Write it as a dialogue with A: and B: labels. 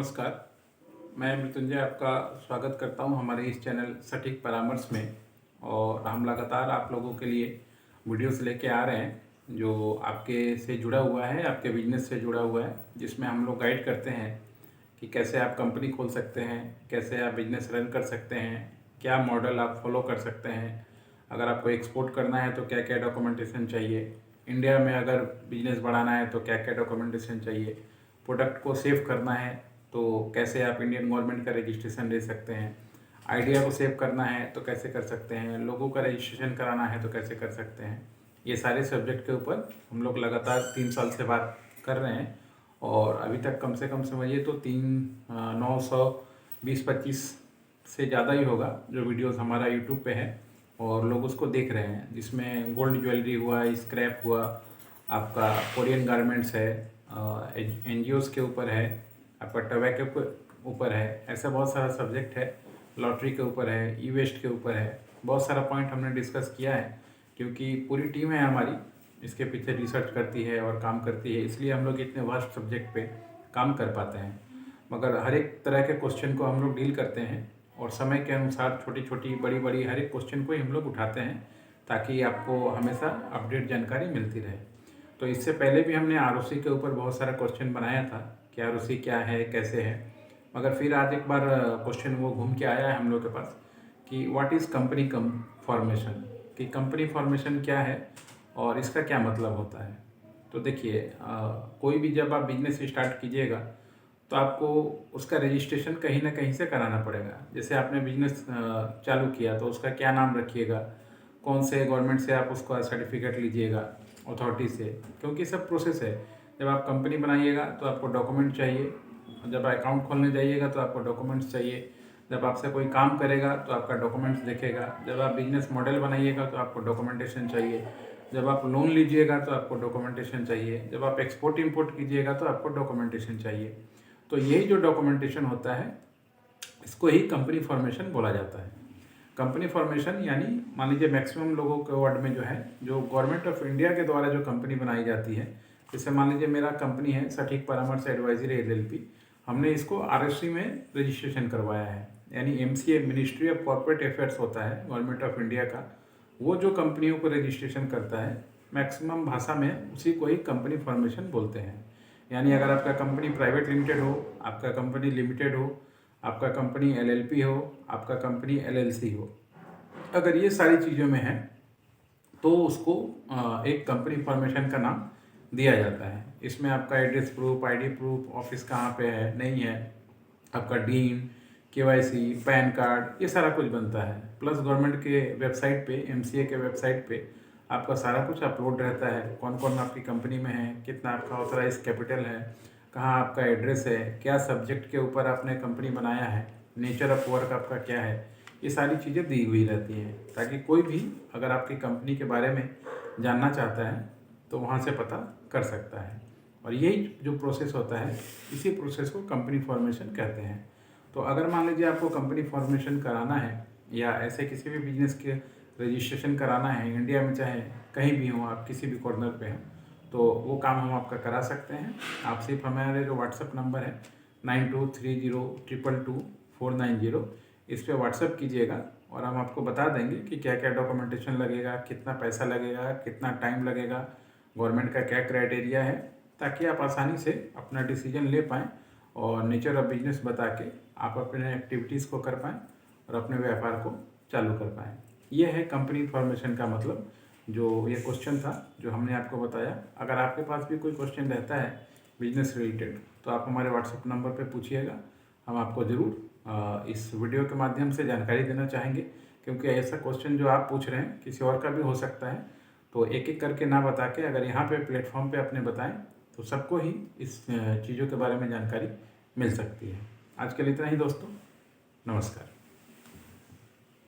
A: नमस्कार। मैं मृत्युंजय आपका स्वागत करता हूं हमारे इस चैनल सटीक परामर्श में। और हम लगातार आप लोगों के लिए वीडियोस लेके आ रहे हैं जो आपके से जुड़ा हुआ है, आपके बिजनेस से जुड़ा हुआ है, जिसमें हम लोग गाइड करते हैं कि कैसे आप कंपनी खोल सकते हैं, कैसे आप बिजनेस रन कर सकते हैं, क्या मॉडल आप फॉलो कर सकते हैं। अगर आपको एक्सपोर्ट करना है तो क्या क्या डॉक्यूमेंटेशन चाहिए, इंडिया में अगर बिजनेस बढ़ाना है तो क्या क्या डॉक्यूमेंटेशन चाहिए, प्रोडक्ट को सेव करना है तो कैसे आप इंडियन गवर्नमेंट का रजिस्ट्रेशन ले सकते हैं, आइडिया को सेव करना है तो कैसे कर सकते हैं, लोगों का रजिस्ट्रेशन कराना है तो कैसे कर सकते हैं। ये सारे सब्जेक्ट के ऊपर हम लोग लगातार 3 साल से बात कर रहे हैं। और अभी तक कम से कम समझिए तो 920-25 से ज़्यादा ही होगा जो वीडियोस हमारा यूट्यूब पे है और लोग उसको देख रहे हैं, जिसमें गोल्ड ज्वेलरी हुआ, स्क्रैप हुआ, आपका कोरियन गारमेंट्स है, एनजीओस के ऊपर है, आपका टबैको के ऊपर है, ऐसा बहुत सारा सब्जेक्ट है, लॉटरी के ऊपर है, ई वेस्ट के ऊपर है। बहुत सारा पॉइंट हमने डिस्कस किया है क्योंकि पूरी टीम है हमारी इसके पीछे रिसर्च करती है और काम करती है, इसलिए हम लोग इतने वास्ट सब्जेक्ट पे काम कर पाते हैं। मगर हर एक तरह के क्वेश्चन को हम लोग डील करते हैं और समय के अनुसार छोटी छोटी बड़ी बड़ी हर एक क्वेश्चन को ही हम लोग उठाते हैं ताकि आपको हमेशा अपडेट जानकारी मिलती रहे। तो इससे पहले भी हमने आरओसी के ऊपर बहुत सारा क्वेश्चन बनाया था कि आरओसी क्या है, कैसे है। मगर फिर आज एक बार क्वेश्चन वो घूम के आया है हम लोग के पास कि व्हाट इज़ कंपनी फॉर्मेशन, कि कंपनी फॉर्मेशन क्या है और इसका क्या मतलब होता है। तो देखिए, कोई भी जब आप बिजनेस स्टार्ट कीजिएगा तो आपको उसका रजिस्ट्रेशन कहीं ना कहीं से कराना पड़ेगा। जैसे आपने बिजनेस चालू किया तो उसका क्या नाम रखिएगा, कौन से गवर्नमेंट से आप उसका सर्टिफिकेट लीजिएगा, अथॉरिटी से, क्योंकि सब प्रोसेस है। जब आप कंपनी बनाइएगा तो आपको डॉक्यूमेंट चाहिए, जब अकाउंट खोलने जाइएगा तो आपको डॉक्यूमेंट्स चाहिए, जब आपसे कोई काम करेगा तो आपका डॉक्यूमेंट्स देखेगा, जब आप बिजनेस मॉडल बनाइएगा तो आपको डॉक्यूमेंटेशन चाहिए, जब आप लोन लीजिएगा तो आपको डॉक्यूमेंटेशन चाहिए, जब आप एक्सपोर्ट इंपोर्ट कीजिएगा तो आपको डॉक्यूमेंटेशन चाहिए। तो यही जो डॉक्यूमेंटेशन होता है इसको ही कंपनी फॉर्मेशन बोला जाता है। कंपनी फॉर्मेशन यानी मान लीजिए मैक्सिमम लोगों के वर्ड में जो है, जो गवर्नमेंट ऑफ इंडिया के द्वारा जो कंपनी बनाई जाती है, जैसे मान लीजिए मेरा कंपनी है सटीक परामर्श एडवाइजरी एलएलपी, हमने इसको आरएससी में रजिस्ट्रेशन करवाया है। यानी MCA ministry of corporate affairs होता है गवर्नमेंट ऑफ इंडिया का, वो जो कंपनियों को रजिस्ट्रेशन करता है मैक्सिमम भाषा में उसी को ही कंपनी फॉर्मेशन बोलते हैं। यानी अगर आपका कंपनी प्राइवेट लिमिटेड हो, आपका कंपनी लिमिटेड हो, आपका कंपनी एलएलपी हो, आपका कंपनी एलएलसी हो, अगर ये सारी चीज़ों में है तो उसको एक कंपनी फॉर्मेशन का नाम दिया जाता है। इसमें आपका address proof, ID proof, office कहाँ पे है नहीं है, आपका डीन, केवाईसी, पैन कार्ड, ये सारा कुछ बनता है। प्लस गवर्नमेंट के वेबसाइट पे, एमसीए के वेबसाइट पे आपका सारा कुछ अपलोड रहता है, कौन कौन आपकी कंपनी में है, कितना आपका ऑथराइज कैपिटल है, कहाँ आपका एड्रेस है, क्या सब्जेक्ट के ऊपर आपने कंपनी बनाया है, नेचर ऑफ वर्क आपका क्या है, ये सारी चीज़ें दी हुई रहती हैं ताकि कोई भी अगर आपकी कंपनी के बारे में जानना चाहता है तो वहाँ से पता कर सकता है। और यही जो प्रोसेस होता है, इसी प्रोसेस को कंपनी फॉर्मेशन कहते हैं। तो अगर मान लीजिए आपको कंपनी फॉर्मेशन कराना है या ऐसे किसी भी बिजनेस के रजिस्ट्रेशन कराना है इंडिया में, चाहे कहीं भी हो, आप किसी भी कॉर्नर पे हो, तो वो काम हम आपका करा सकते हैं। आप सिर्फ हमारे जो व्हाट्सअप नंबर है 9230222490, इस पर व्हाट्सअप कीजिएगा और हम आपको बता देंगे कि क्या क्या डॉक्यूमेंटेशन लगेगा, कितना पैसा लगेगा, कितना टाइम लगेगा, गवर्नमेंट का क्या क्राइटेरिया है, ताकि आप आसानी से अपना डिसीजन ले पाएँ और नेचर ऑफ बिजनेस बता के आप अपने एक्टिविटीज़ को कर पाएँ और अपने व्यापार को चालू कर पाएँ। ये है कंपनी फॉर्मेशन का मतलब, जो ये क्वेश्चन था जो हमने आपको बताया। अगर आपके पास भी कोई क्वेश्चन रहता है बिजनेस रिलेटेड तो आप हमारे व्हाट्सएप नंबर पे पूछिएगा, हम आपको ज़रूर इस वीडियो के माध्यम से जानकारी देना चाहेंगे, क्योंकि ऐसा क्वेश्चन जो आप पूछ रहे हैं किसी और का भी हो सकता है। तो एक एक करके ना बता के अगर यहाँ पे प्लेटफॉर्म पे अपने बताएं तो सबको ही इस चीज़ों के बारे में जानकारी मिल सकती है। आज के लिए इतना ही दोस्तों, नमस्कार।